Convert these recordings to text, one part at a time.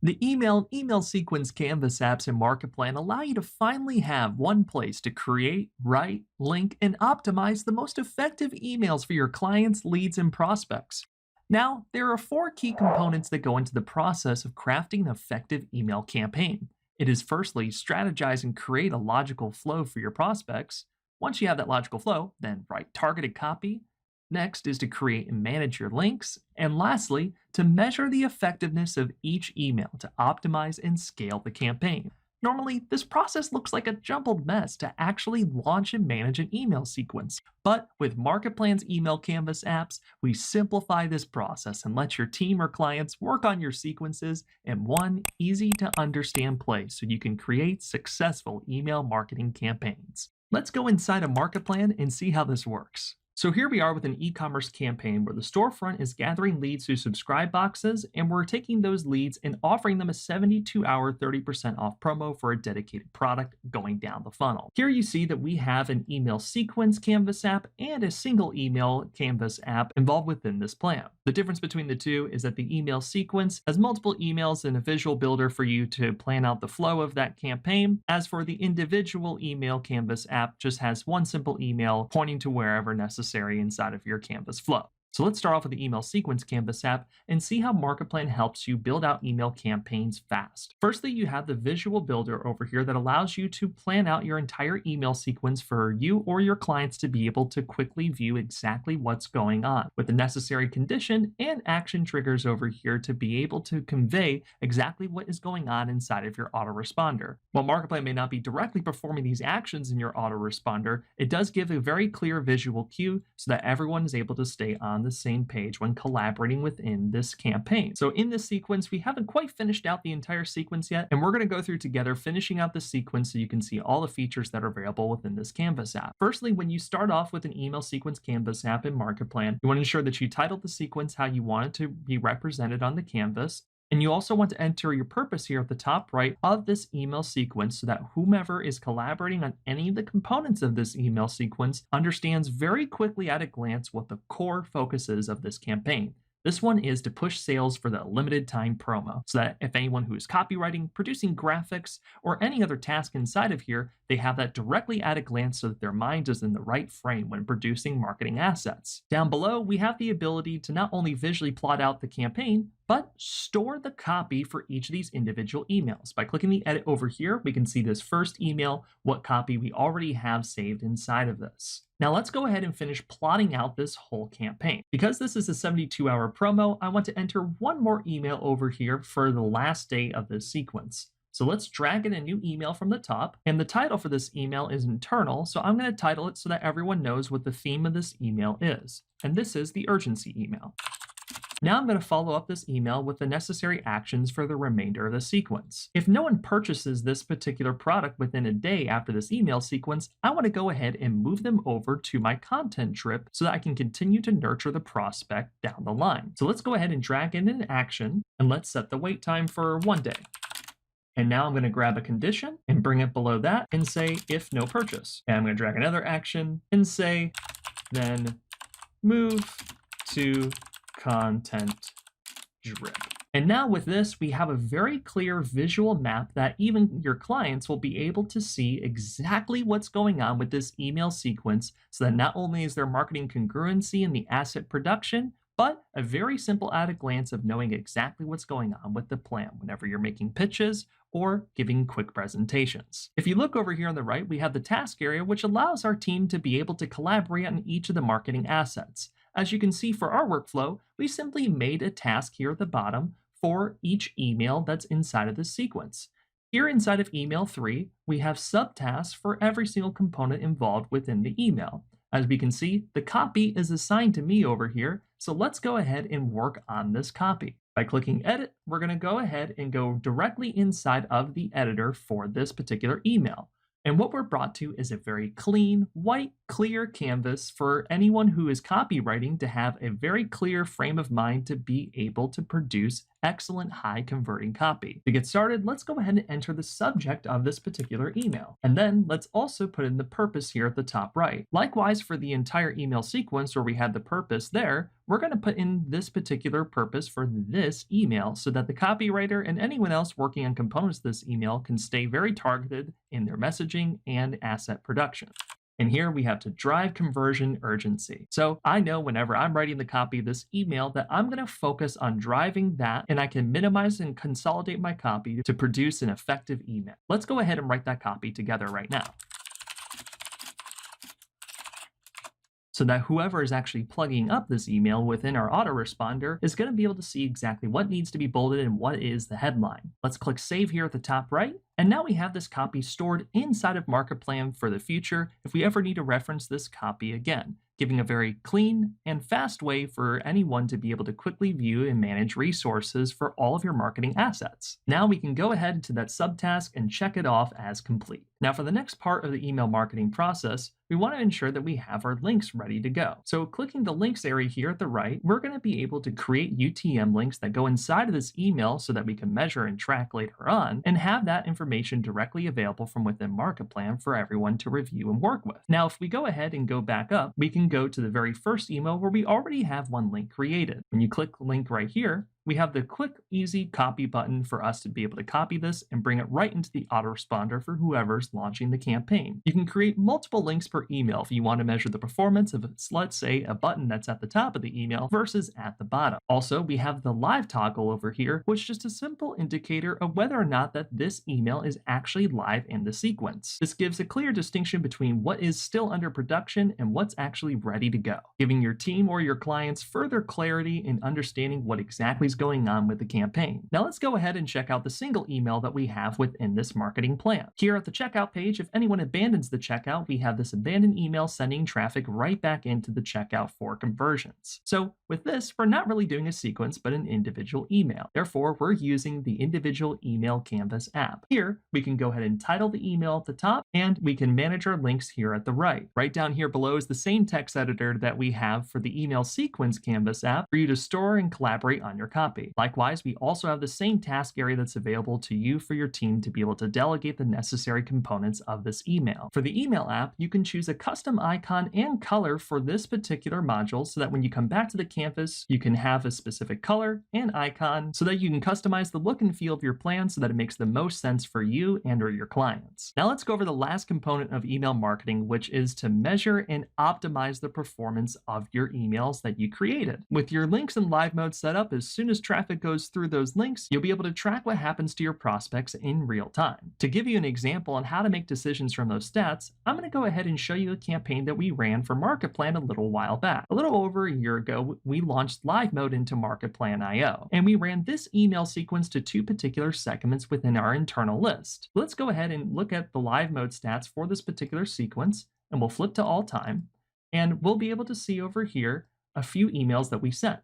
The email sequence Canvas apps in Marketplan allow you to finally have one place to create, write, link, and optimize the most effective emails for your clients, leads, and prospects. Now, there are four key components that go into the process of crafting an effective email campaign. It is firstly, strategize and create a logical flow for your prospects. Once you have that logical flow, then write targeted copy. Next is to create and manage your links. And lastly, to measure the effectiveness of each email to optimize and scale the campaign. Normally, this process looks like a jumbled mess to actually launch and manage an email sequence. But with Marketplan's email canvas apps, we simplify this process and let your team or clients work on your sequences in one easy to understand place so you can create successful email marketing campaigns. Let's go inside a Marketplan and see how this works. So here we are with an e-commerce campaign where the storefront is gathering leads through subscribe boxes, and we're taking those leads and offering them a 72-hour 30% off promo for a dedicated product going down the funnel. Here you see that we have an email sequence canvas app and a single email canvas app involved within this plan. The difference between the two is that the email sequence has multiple emails and a visual builder for you to plan out the flow of that campaign. As for the individual email canvas app, just has one simple email pointing to wherever necessary inside of your Canvas flow. So let's start off with the email sequence Canvas app and see how Marketplan helps you build out email campaigns fast. Firstly, you have the visual builder over here that allows you to plan out your entire email sequence for you or your clients to be able to quickly view exactly what's going on, with the necessary condition and action triggers over here to be able to convey exactly what is going on inside of your autoresponder. While Marketplan may not be directly performing these actions in your autoresponder, it does give a very clear visual cue so that everyone is able to stay on the same page when collaborating within this campaign. So in this sequence, we haven't quite finished out the entire sequence yet, and we're going to go through together finishing out the sequence so you can see all the features that are available within this Canvas app. Firstly, when you start off with an email sequence Canvas app in Marketplan, you want to ensure that you title the sequence how you want it to be represented on the canvas. And you also want to enter your purpose here at the top right of this email sequence so that whomever is collaborating on any of the components of this email sequence understands very quickly at a glance what the core focus is of this campaign. This one is to push sales for the limited time promo, so that if anyone who is copywriting, producing graphics, or any other task inside of here, they have that directly at a glance so that their mind is in the right frame when producing marketing assets. Down below, we have the ability to not only visually plot out the campaign, but store the copy for each of these individual emails. By clicking the edit over here, we can see this first email, what copy we already have saved inside of this. Now let's go ahead and finish plotting out this whole campaign. Because this is a 72-hour promo, I want to enter one more email over here for the last day of this sequence. So let's drag in a new email from the top, and the title for this email is internal, so I'm going to title it so that everyone knows what the theme of this email is. And this is the urgency email. Now I'm going to follow up this email with the necessary actions for the remainder of the sequence. If no one purchases this particular product within a day after this email sequence, I want to go ahead and move them over to my content drip so that I can continue to nurture the prospect down the line. So let's go ahead and drag in an action, and let's set the wait time for 1 day. And now I'm going to grab a condition and bring it below that and say if no purchase. And I'm going to drag another action and say then move to content drip. And now with this, we have a very clear visual map that even your clients will be able to see exactly what's going on with this email sequence, so that not only is there marketing congruency in the asset production, but a very simple at a glance of knowing exactly what's going on with the plan whenever you're making pitches or giving quick presentations. If you look over here on the right, we have the task area, which allows our team to be able to collaborate on each of the marketing assets. As you can see for our workflow, we simply made a task here at the bottom for each email that's inside of this sequence. Here inside of email 3, we have subtasks for every single component involved within the email. As we can see, the copy is assigned to me over here, so let's go ahead and work on this copy. By clicking edit, we're going to go ahead and go directly inside of the editor for this particular email. And what we're brought to is a very clean, white, clear canvas for anyone who is copywriting to have a very clear frame of mind to be able to produce excellent high converting copy. To get started, let's go ahead and enter the subject of this particular email. And then let's also put in the purpose here at the top right. Likewise, for the entire email sequence where we had the purpose there, we're going to put in this particular purpose for this email so that the copywriter and anyone else working on components of this email can stay very targeted in their messaging and asset production. And here we have to drive conversion urgency. So I know whenever I'm writing the copy of this email that I'm going to focus on driving that, and I can minimize and consolidate my copy to produce an effective email. Let's go ahead and write that copy together right now, so that whoever is actually plugging up this email within our autoresponder is going to be able to see exactly what needs to be bolded and what is the headline. Let's click Save here at the top right. And now we have this copy stored inside of Marketplan for the future if we ever need to reference this copy again, giving a very clean and fast way for anyone to be able to quickly view and manage resources for all of your marketing assets. Now we can go ahead to that subtask and check it off as complete. Now for the next part of the email marketing process, we want to ensure that we have our links ready to go. So clicking the links area here at the right, we're going to be able to create UTM links that go inside of this email so that we can measure and track later on and have that information directly available from within Marketplan for everyone to review and work with. Now, if we go ahead and go back up, we can go to the very first email where we already have one link created. When you click link right here, we have the quick, easy copy button for us to be able to copy this and bring it right into the autoresponder for whoever's launching the campaign. You can create multiple links per email if you want to measure the performance of, let's say, a button that's at the top of the email versus at the bottom. Also, we have the live toggle over here, which is just a simple indicator of whether or not that this email is actually live in the sequence. This gives a clear distinction between what is still under production and what's actually ready to go, giving your team or your clients further clarity in understanding what exactly is going on with the campaign. Now let's go ahead and check out the single email that we have within this marketing plan. Here at the checkout page, if anyone abandons the checkout, we have this abandoned email sending traffic right back into the checkout for conversions. So with this, we're not really doing a sequence, but an individual email. Therefore, we're using the individual email Canvas app. Here, we can go ahead and title the email at the top, and we can manage our links here at the right. Right down here below is the same text editor that we have for the email sequence Canvas app for you to store and collaborate on your copy. Likewise, we also have the same task area that's available to you for your team to be able to delegate the necessary components of this email. For the email app, you can choose a custom icon and color for this particular module so that when you come back to the canvas, you can have a specific color and icon so that you can customize the look and feel of your plan so that it makes the most sense for you and or your clients. Now let's go over the last component of email marketing, which is to measure and optimize the performance of your emails that you created. With your links in live mode set up, as soon as traffic goes through those links, you'll be able to track what happens to your prospects in real time. To give you an example on how to make decisions from those stats, I'm going to go ahead and show you a campaign that we ran for Marketplan a little while back. A little over a year ago, we launched live mode into Marketplan IO, and we ran this email sequence to two particular segments within our internal list. Let's go ahead and look at the live mode stats for this particular sequence, and we'll flip to all time, and we'll be able to see over here a few emails that we sent.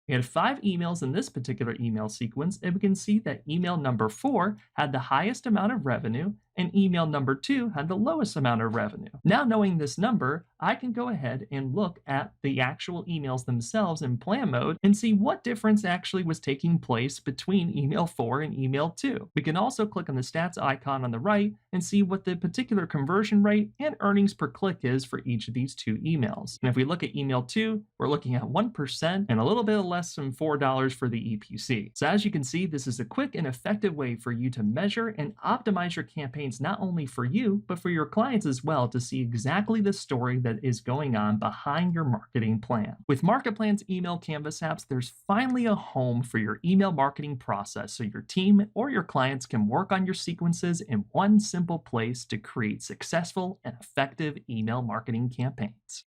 We had 5 emails in this particular email sequence, and we can see that email number 4 had the highest amount of revenue, and email number 2 had the lowest amount of revenue. Now knowing this number, I can go ahead and look at the actual emails themselves in plan mode and see what difference actually was taking place between email 4 and email 2. We can also click on the stats icon on the right and see what the particular conversion rate and earnings per click is for each of these 2 emails. And if we look at email 2, we're looking at 1% and a little bit less than $4 for the EPC. So as you can see, this is a quick and effective way for you to measure and optimize your campaigns not only for you, but for your clients as well to see exactly the story that is going on behind your marketing plan. With Marketplan's email canvas apps, there's finally a home for your email marketing process so your team or your clients can work on your sequences in one simple place to create successful and effective email marketing campaigns.